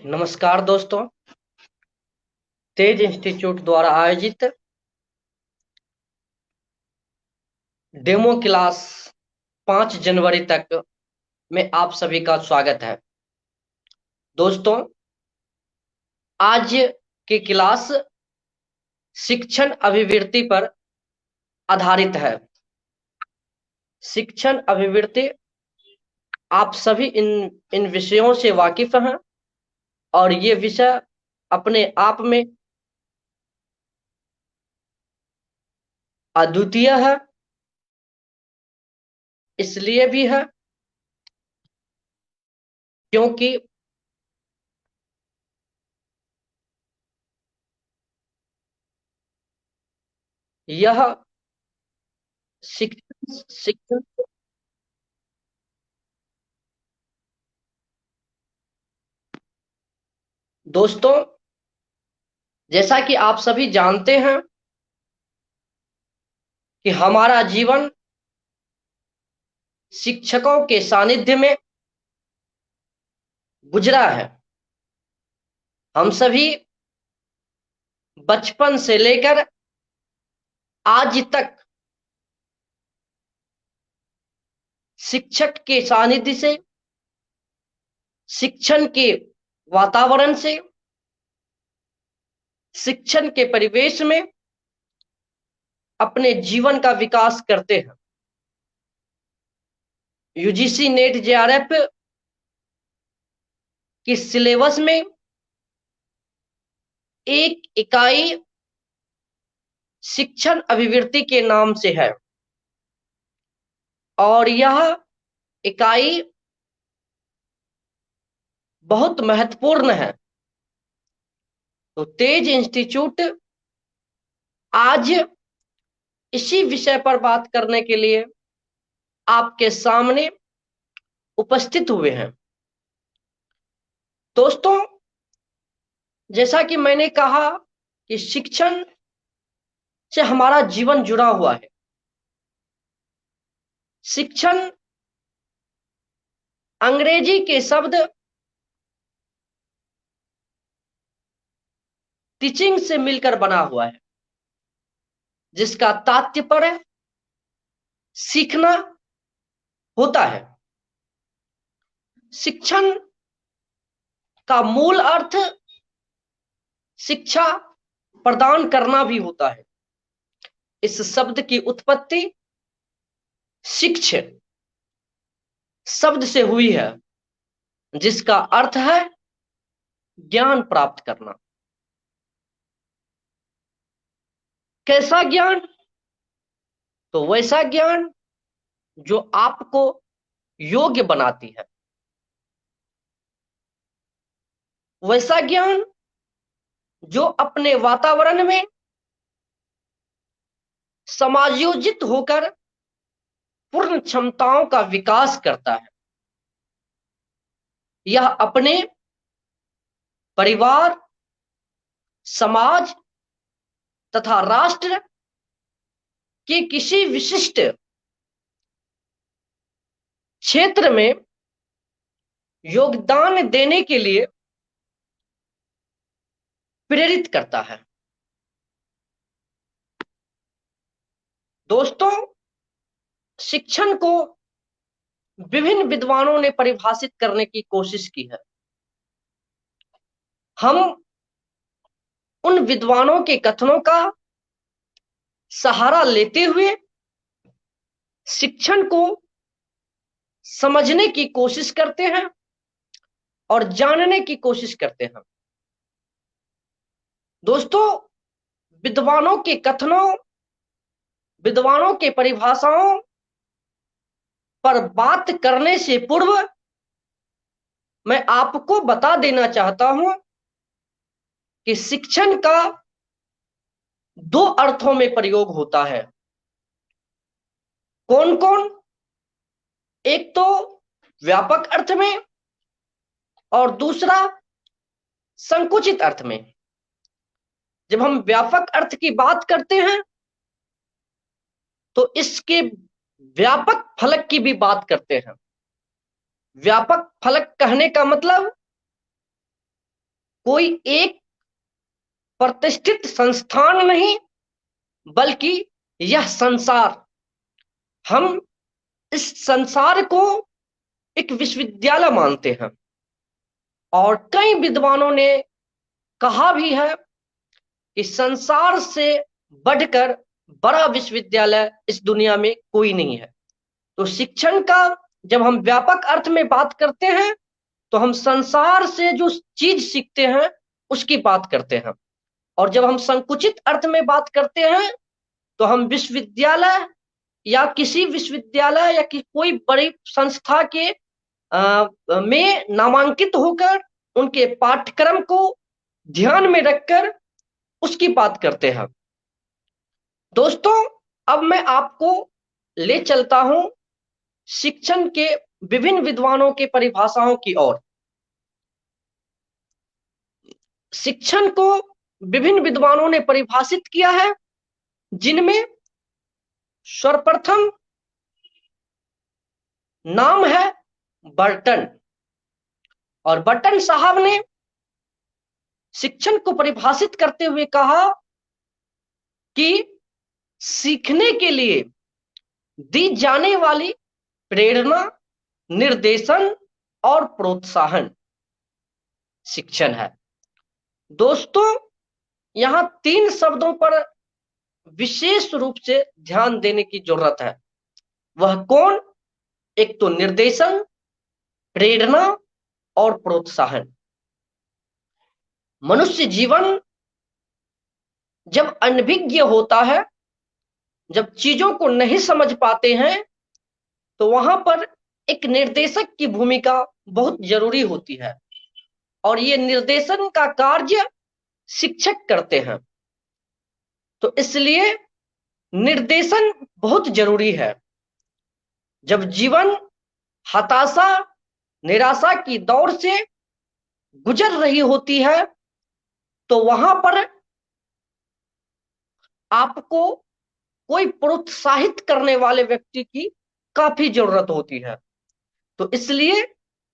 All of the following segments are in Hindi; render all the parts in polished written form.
नमस्कार दोस्तों। तेज इंस्टीट्यूट द्वारा आयोजित डेमो क्लास 5 जनवरी तक में आप सभी का स्वागत है। दोस्तों, आज की क्लास शिक्षण अभिवृत्ति पर आधारित है। शिक्षण अभिवृत्ति, आप सभी इन विषयों से वाकिफ हैं और ये विषय अपने आप में अद्वितीय है। इसलिए भी है क्योंकि यह शिक्षण शिक्षण दोस्तों, जैसा कि आप सभी जानते हैं कि हमारा जीवन शिक्षकों के सानिध्य में गुजरा है। हम सभी बचपन से लेकर आज तक शिक्षक के सानिध्य से, शिक्षण के वातावरण से, शिक्षण के परिवेश में अपने जीवन का विकास करते हैं। यूजीसी नेट जेआरएफ की सिलेबस में एक इकाई शिक्षण अभिवृत्ति के नाम से है और यह इकाई बहुत महत्वपूर्ण है। तो तेज इंस्टीट्यूट आज इसी विषय पर बात करने के लिए आपके सामने उपस्थित हुए हैं। दोस्तों, जैसा कि मैंने कहा कि शिक्षण से हमारा जीवन जुड़ा हुआ है। शिक्षण अंग्रेजी के शब्द टीचिंग से मिलकर बना हुआ है, जिसका तात्पर्य सीखना होता है। शिक्षण का मूल अर्थ शिक्षा प्रदान करना भी होता है। इस शब्द की उत्पत्ति शिक्ष शब्द से हुई है, जिसका अर्थ है ज्ञान प्राप्त करना। कैसा ज्ञान? तो वैसा ज्ञान जो आपको योग्य बनाती है, वैसा ज्ञान जो अपने वातावरण में समायोजित होकर पूर्ण क्षमताओं का विकास करता है। यह अपने परिवार, समाज तथा राष्ट्र के किसी विशिष्ट क्षेत्र में योगदान देने के लिए प्रेरित करता है। दोस्तों, शिक्षण को विभिन्न विद्वानों ने परिभाषित करने की कोशिश की है। हम उन विद्वानों के कथनों का सहारा लेते हुए शिक्षण को समझने की कोशिश करते हैं और जानने की कोशिश करते हैं। दोस्तों, विद्वानों के कथनों, विद्वानों के परिभाषाओं पर बात करने से पूर्व मैं आपको बता देना चाहता हूं कि शिक्षण का दो अर्थों में प्रयोग होता है। कौन कौन? एक तो व्यापक अर्थ में और दूसरा संकुचित अर्थ में। जब हम व्यापक अर्थ की बात करते हैं तो इसके व्यापक फलक की भी बात करते हैं। व्यापक फलक कहने का मतलब कोई एक प्रतिष्ठित संस्थान नहीं, बल्कि यह संसार, हम इस संसार को एक विश्वविद्यालय मानते हैं। और कई विद्वानों ने कहा भी है कि संसार से बढ़कर बड़ा विश्वविद्यालय इस दुनिया में कोई नहीं है। तो शिक्षण का जब हम व्यापक अर्थ में बात करते हैं तो हम संसार से जो चीज सीखते हैं उसकी बात करते हैं, और जब हम संकुचित अर्थ में बात करते हैं तो हम विश्वविद्यालय या किसी विश्वविद्यालय या कोई बड़ी संस्था के में नामांकित होकर उनके पाठ्यक्रम को ध्यान में रखकर उसकी बात करते हैं। दोस्तों, अब मैं आपको ले चलता हूं शिक्षण के विभिन्न विद्वानों के परिभाषाओं की ओर। शिक्षण को विभिन्न विद्वानों ने परिभाषित किया है, जिनमें सर्वप्रथम नाम है बर्टन। और बर्टन साहब ने शिक्षण को परिभाषित करते हुए कहा कि सीखने के लिए दी जाने वाली प्रेरणा, निर्देशन और प्रोत्साहन शिक्षण है। दोस्तों, यहां 3 शब्दों पर विशेष रूप से ध्यान देने की जरूरत है। वह कौन? एक तो निर्देशन, प्रेरणा और प्रोत्साहन। मनुष्य जीवन जब अनभिज्ञ होता है, जब चीजों को नहीं समझ पाते हैं, तो वहां पर एक निर्देशक की भूमिका बहुत जरूरी होती है, और ये निर्देशन का कार्य शिक्षक करते हैं। तो इसलिए निर्देशन बहुत जरूरी है। जब जीवन हताशा, निराशा की दौर से गुजर रही होती है, तो वहां पर आपको कोई प्रोत्साहित करने वाले व्यक्ति की काफी जरूरत होती है। तो इसलिए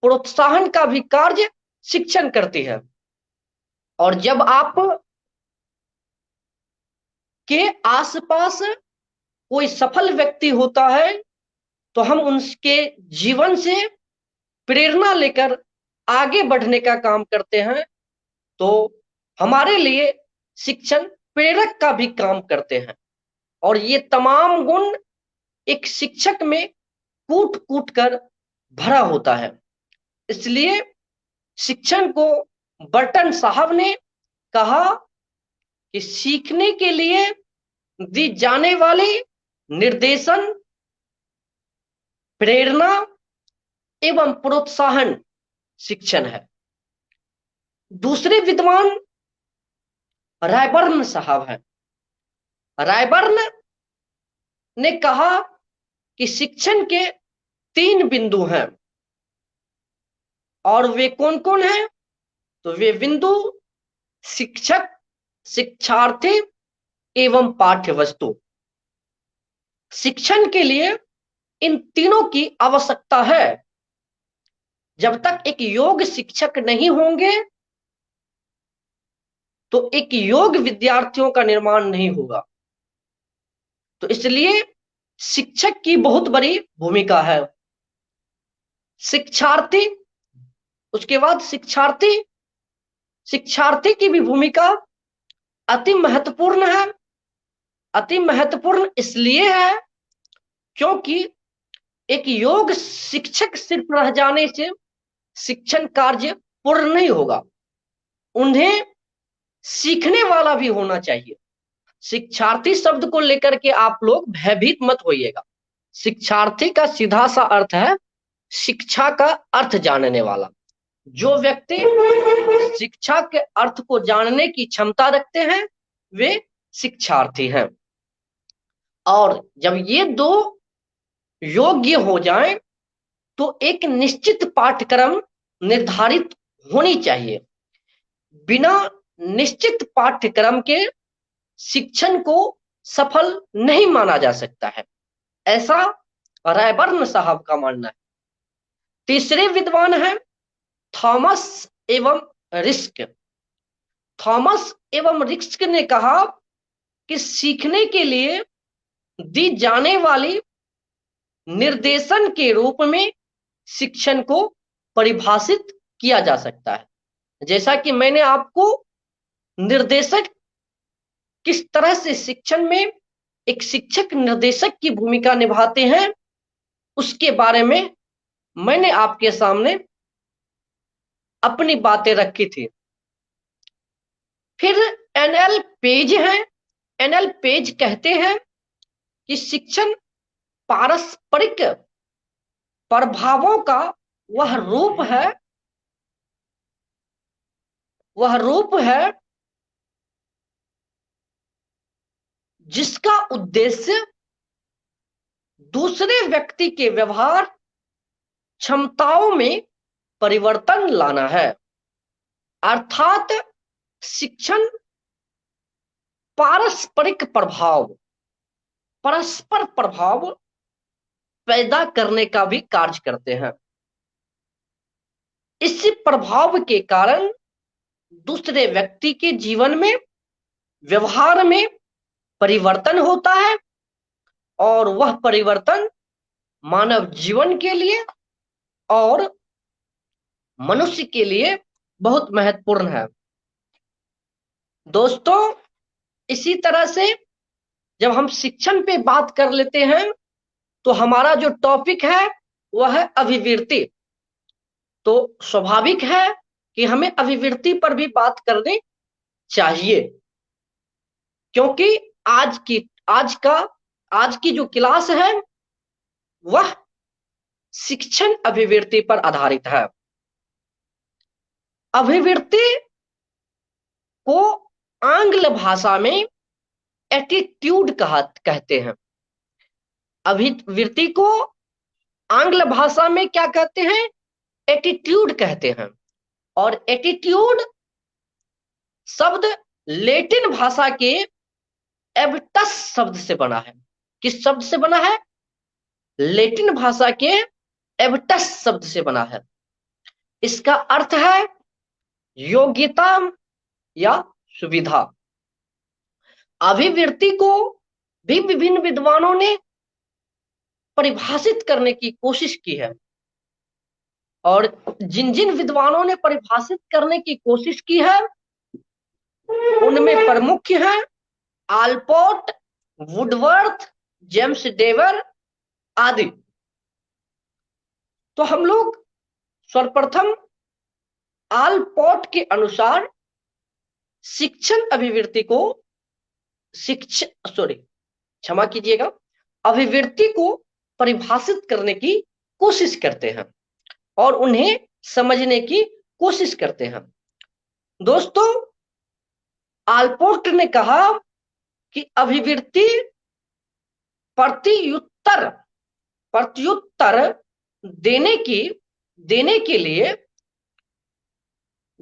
प्रोत्साहन का भी कार्य शिक्षण करती है। और जब आप के आसपास कोई सफल व्यक्ति होता है, तो हम उनके जीवन से प्रेरणा लेकर आगे बढ़ने का काम करते हैं। तो हमारे लिए शिक्षण प्रेरक का भी काम करते हैं, और ये तमाम गुण एक शिक्षक में कूट कूट कर भरा होता है। इसलिए शिक्षण को बर्टन साहब ने कहा कि सीखने के लिए दी जाने वाली निर्देशन, प्रेरणा एवं प्रोत्साहन शिक्षण है। दूसरे विद्वान रायबर्न साहब हैं। रायबर्न ने कहा कि शिक्षण के 3 बिंदु हैं, और वे कौन कौन हैं? तो वे बिंदु शिक्षक, शिक्षार्थी एवं पाठ्य वस्तु। शिक्षण के लिए इन तीनों की आवश्यकता है। जब तक एक योग्य शिक्षक नहीं होंगे, तो एक योग्य विद्यार्थियों का निर्माण नहीं होगा। तो इसलिए शिक्षक की बहुत बड़ी भूमिका है। शिक्षार्थी, उसके बाद शिक्षार्थी की भी भूमिका अति महत्वपूर्ण है। अति महत्वपूर्ण इसलिए है क्योंकि एक योग्य शिक्षक सिर्फ रह जाने से शिक्षण कार्य पूर्ण नहीं होगा। उन्हें सीखने वाला भी होना चाहिए। शिक्षार्थी शब्द को लेकर के आप लोग भयभीत मत होइएगा। शिक्षार्थी का सीधा सा अर्थ है शिक्षा का अर्थ जानने वाला। जो व्यक्ति शिक्षा के अर्थ को जानने की क्षमता रखते हैं, वे शिक्षार्थी हैं। और जब ये 2 योग्य हो जाएं, तो एक निश्चित पाठ्यक्रम निर्धारित होनी चाहिए। बिना निश्चित पाठ्यक्रम के शिक्षण को सफल नहीं माना जा सकता है, ऐसा रायबर्न साहब का मानना है। तीसरे विद्वान हैं थॉमस एवं रिस्क। थॉमस एवं रिस्क ने कहा कि सीखने के लिए दी जाने वाली निर्देशन के रूप में शिक्षण को परिभाषित किया जा सकता है। जैसा कि मैंने आपको निर्देशक किस तरह से शिक्षण में एक शिक्षक निर्देशक की भूमिका निभाते हैं उसके बारे में मैंने आपके सामने अपनी बातें रखी थी। फिर एनएल पेज हैं। एनएल पेज कहते हैं कि शिक्षण पारस्परिक प्रभावों का वह रूप है जिसका उद्देश्य दूसरे व्यक्ति के व्यवहार क्षमताओं में परिवर्तन लाना है। अर्थात शिक्षण पारस्परिक प्रभाव, परस्पर प्रभाव पैदा करने का भी कार्य करते हैं। इस प्रभाव के कारण दूसरे व्यक्ति के जीवन में, व्यवहार में परिवर्तन होता है और वह परिवर्तन मानव जीवन के लिए और मनुष्य के लिए बहुत महत्वपूर्ण है। दोस्तों, इसी तरह से जब हम शिक्षण पे बात कर लेते हैं तो हमारा जो टॉपिक है वह है अभिवृत्ति। तो स्वाभाविक है कि हमें अभिवृत्ति पर भी बात करनी चाहिए, क्योंकि आज की जो क्लास है वह शिक्षण अभिवृत्ति पर आधारित है। अभिवृत्ति को आंग्ल भाषा में एटीट्यूड कहते हैं। अभिवृत्ति को आंग्ल भाषा में क्या कहते हैं? एटीट्यूड कहते हैं। और एटीट्यूड शब्द लैटिन भाषा के एबिटस शब्द से बना है। किस शब्द से बना है? लैटिन भाषा के एबिटस शब्द से बना है। इसका अर्थ है योग्यता या सुविधा। अभिवृत्ति को भी विभिन्न विद्वानों ने परिभाषित करने की कोशिश की है, और जिन जिन विद्वानों ने परिभाषित करने की कोशिश की है उनमें प्रमुख हैं आलपोर्ट, वुडवर्थ, जेम्स डेवर आदि। तो हम लोग सर्वप्रथम आलपोर्ट के अनुसार शिक्षण अभिवृत्ति को क्षमा कीजिएगा, अभिवृत्ति को परिभाषित करने की कोशिश करते हैं और उन्हें समझने की कोशिश करते हैं। दोस्तों, आलपोर्ट ने कहा कि अभिवृत्ति प्रत्युत्तर देने के लिए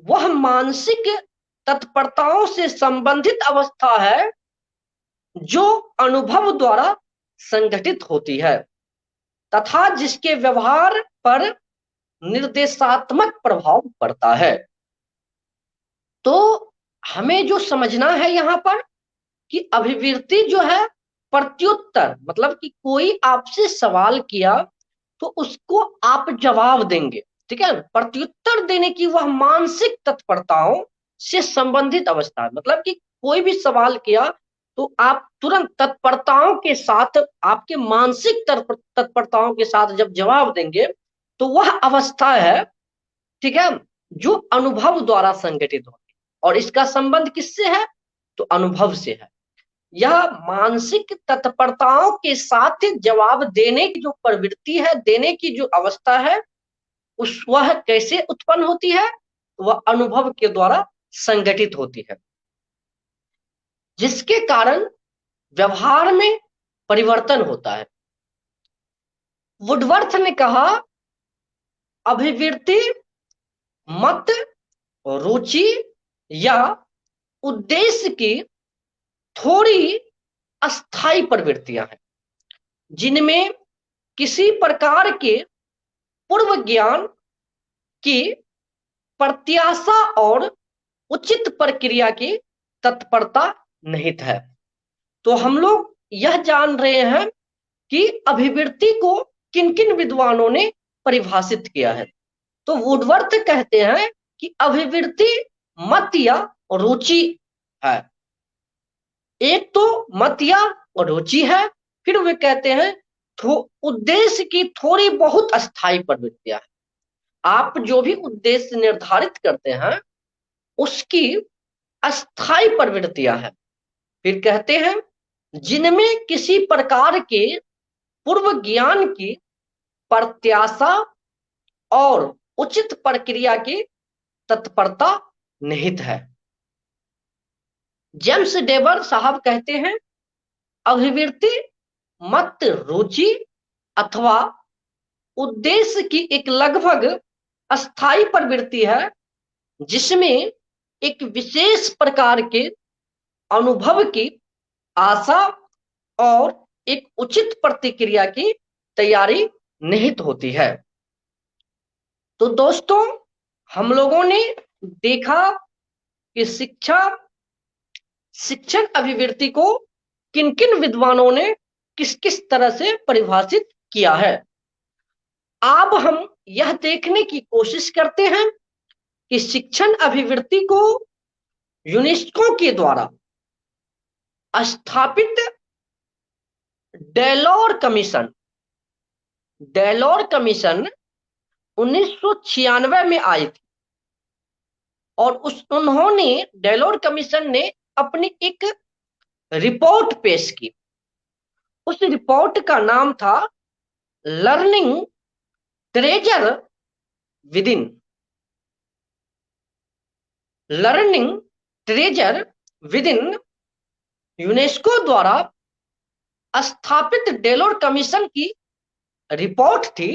वह मानसिक तत्परताओं से संबंधित अवस्था है जो अनुभव द्वारा संगठित होती है तथा जिसके व्यवहार पर निर्देशात्मक प्रभाव पड़ता है। तो हमें जो समझना है यहाँ पर कि अभिवृत्ति जो है प्रत्युत्तर, मतलब कि कोई आपसे सवाल किया तो उसको आप जवाब देंगे, ठीक है। प्रत्युत्तर देने की वह मानसिक तत्परताओं से संबंधित अवस्था है, मतलब कि कोई भी सवाल किया तो आप तुरंत तत्परताओं के साथ, आपके मानसिक तत्परताओं के साथ जब जवाब देंगे तो वह अवस्था है, ठीक है, जो अनुभव द्वारा संगठित होती है। और इसका संबंध किससे है? तो अनुभव से है। यह मानसिक तत्परताओं के साथ जवाब देने की जो प्रवृत्ति है, देने की जो अवस्था है, वह कैसे उत्पन्न होती है? वह अनुभव के द्वारा संगठित होती है, जिसके कारण व्यवहार में परिवर्तन होता है। वुडवर्थ ने कहा अभिवृत्ति मत, रुचि या उद्देश्य की थोड़ी अस्थायी प्रवृत्तियां हैं जिनमें किसी प्रकार के पूर्व ज्ञान की प्रत्याशा और उचित प्रक्रिया की तत्परता निहित है। तो हम लोग यह जान रहे हैं कि अभिवृत्ति को किन किन विद्वानों ने परिभाषित किया है। तो वुडवर्थ कहते हैं कि अभिवृत्ति मत या रुचि है। एक तो मत या रुचि है, फिर वे कहते हैं उद्देश्य की थोड़ी बहुत अस्थायी प्रवृत्तियां है। आप जो भी उद्देश्य निर्धारित करते हैं उसकी अस्थायी प्रवृत्तियां हैं। फिर कहते हैं जिनमें किसी प्रकार के पूर्व ज्ञान की प्रत्याशा और उचित प्रक्रिया की तत्परता निहित है। जेम्स डेबर साहब कहते हैं अभिवृत्ति मत रुचि अथवा उद्देश्य की एक लगभग अस्थायी प्रवृत्ति है जिसमें एक विशेष प्रकार के अनुभव की आशा और एक उचित प्रतिक्रिया की तैयारी निहित होती है। तो दोस्तों हम लोगों ने देखा कि शिक्षण अभिवृत्ति को किन किन विद्वानों ने किस किस तरह से परिभाषित किया है। अब हम यह देखने की कोशिश करते हैं कि शिक्षण अभिवृत्ति को यूनेस्को के द्वारा स्थापित डेलोर कमीशन 1996 में आई थी और उन्होंने डेलोर कमीशन ने अपनी एक रिपोर्ट पेश की। उस रिपोर्ट का नाम था लर्निंग ट्रेजर विदिन यूनेस्को द्वारा स्थापित डेलोर कमीशन की रिपोर्ट थी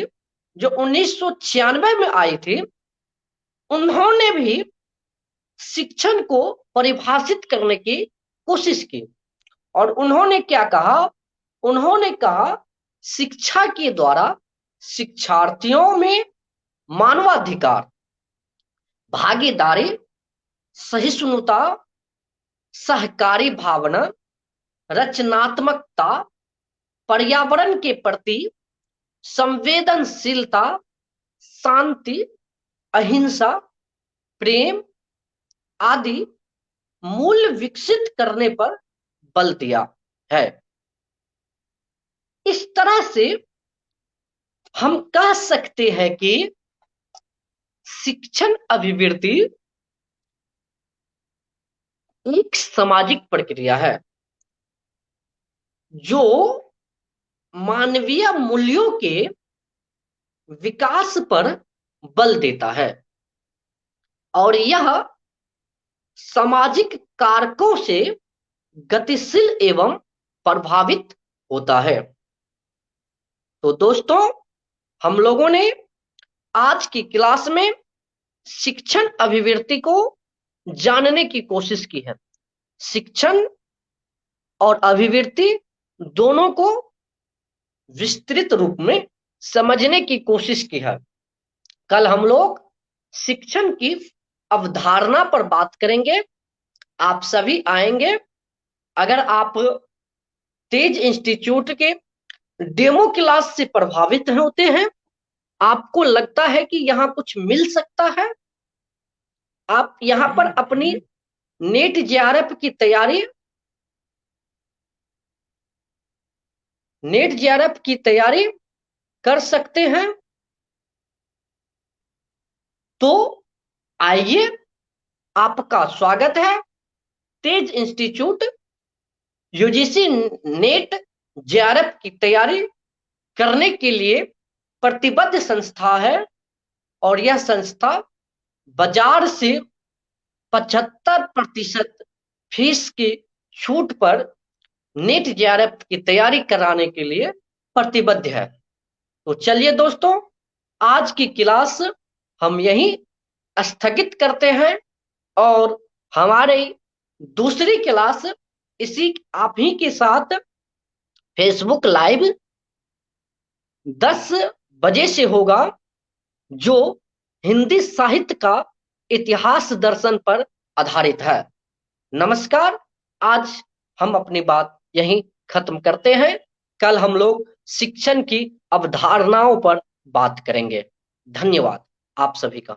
जो 1996 में आई थी। उन्होंने भी शिक्षण को परिभाषित करने की कोशिश की और उन्होंने क्या कहा, उन्होंने कहा शिक्षा के द्वारा शिक्षार्थियों में मानवाधिकार, भागीदारी, सहिष्णुता, सहकारी भावना, रचनात्मकता, पर्यावरण के प्रति संवेदनशीलता, शांति, अहिंसा, प्रेम आदि मूल्य विकसित करने पर बल दिया है। इस तरह से हम कह सकते हैं कि शिक्षण अभिवृत्ति एक सामाजिक प्रक्रिया है जो मानवीय मूल्यों के विकास पर बल देता है और यह सामाजिक कारकों से गतिशील एवं प्रभावित होता है। तो दोस्तों हम लोगों ने आज की क्लास में शिक्षण अभिवृत्ति को जानने की कोशिश की है। शिक्षण और अभिवृत्ति दोनों को विस्तृत रूप में समझने की कोशिश की है। कल हम लोग शिक्षण की अवधारणा पर बात करेंगे। आप सभी आएंगे। अगर आप तेज इंस्टीट्यूट के डेमो क्लास से प्रभावित होते हैं, आपको लगता है कि यहाँ कुछ मिल सकता है, आप यहाँ पर अपनी नेट जेआरएफ की तैयारी कर सकते हैं। तो आइए, आपका स्वागत है। तेज इंस्टीट्यूट यूजीसी नेट जेआरएफ की तैयारी करने के लिए प्रतिबद्ध संस्था है और यह संस्था बाजार से 75% फीस की छूट पर नेट जेआरएफ की तैयारी कराने के लिए प्रतिबद्ध है। तो चलिए दोस्तों, आज की क्लास हम यहीं स्थगित करते हैं और हमारी दूसरी क्लास आप ही के साथ फेसबुक लाइव 10 बजे से होगा। जो हिंदी साहित्य का इतिहास दर्शन पर आधारित है। नमस्कार। आज हम अपनी बात यहीं खत्म करते हैं। कल हम लोग शिक्षण की अवधारणाओं पर बात करेंगे। धन्यवाद आप सभी का।